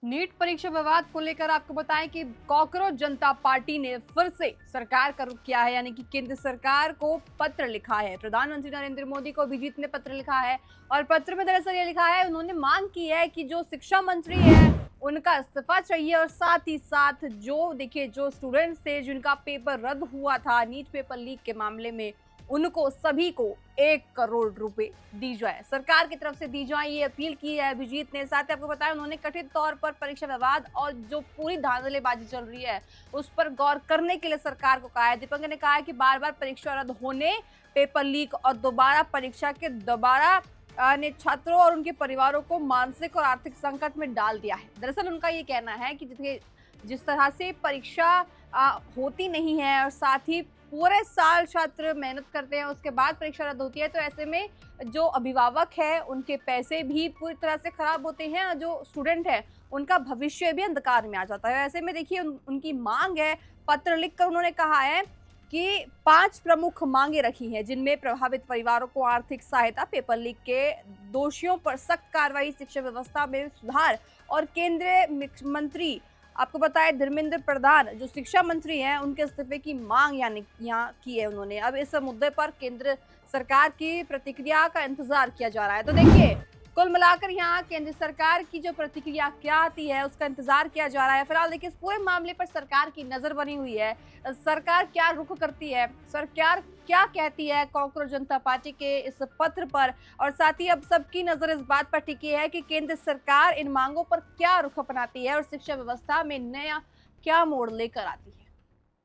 NEET परीक्षा विवाद को लेकर आपको बताएं कि कॉकरोच जनता पार्टी ने फिर से सरकार का रुख किया है, यानी कि केंद्र सरकार को पत्र लिखा है। प्रधानमंत्री नरेंद्र मोदी को अभिजीत ने पत्र लिखा है और पत्र में दरअसल ये लिखा है, उन्होंने मांग की है कि जो शिक्षा मंत्री है उनका इस्तीफा चाहिए और साथ ही साथ जो स्टूडेंट्स थे जिनका पेपर रद्द हुआ था नीट पेपर लीक के मामले में, उनको सभी को 1 करोड़ रुपए दी जाए, सरकार की तरफ से दी जाए, ये अपील की है अभिजीत ने। साथ ही आपको बताया उन्होंने कथित तौर पर परीक्षा विवाद और जो पूरी धांधलेबाजी चल रही है उस पर गौर करने के लिए सरकार को कहा है। दीपंकर ने कहा है कि बार बार परीक्षा रद्द होने, पेपर लीक और दोबारा परीक्षा के दोबारा ने छात्रों और उनके परिवारों को मानसिक और आर्थिक संकट में डाल दिया है। दरअसल उनका ये कहना है कि जिस तरह से परीक्षा होती नहीं है और साथ ही पूरे साल छात्र मेहनत करते हैं, उसके बाद परीक्षा रद्द होती है, तो ऐसे में जो अभिभावक है उनके पैसे भी पूरी तरह से खराब होते हैं और जो स्टूडेंट है उनका भविष्य भी अंधकार में आ जाता है। ऐसे में देखिए उनकी मांग है, पत्र लिखकर उन्होंने कहा है कि 5 प्रमुख मांगे रखी हैं, जिनमें प्रभावित परिवारों को आर्थिक सहायता, पेपर लीक के दोषियों पर सख्त कार्रवाई, शिक्षा व्यवस्था में सुधार और केंद्रीय मंत्री आपको बताएं धर्मेंद्र प्रधान जो शिक्षा मंत्री हैं उनके इस्तीफे की मांग यानी यहाँ की है उन्होंने। अब इस मुद्दे पर केंद्र सरकार की प्रतिक्रिया का इंतजार किया जा रहा है। तो देखिए कुल मिलाकर यहाँ केंद्र सरकार की जो प्रतिक्रिया क्या आती है उसका इंतजार किया जा रहा है। फिलहाल देखिए इस पूरे मामले पर सरकार की नजर बनी हुई है, सरकार क्या रुख करती है, सरकार क्या कहती है कॉकरोच जनता पार्टी के इस पत्र पर, और साथ ही अब सबकी नजर इस बात पर टिकी है कि केंद्र सरकार इन मांगों पर क्या रुख अपनाती है और शिक्षा व्यवस्था में नया क्या मोड़ लेकर आती है।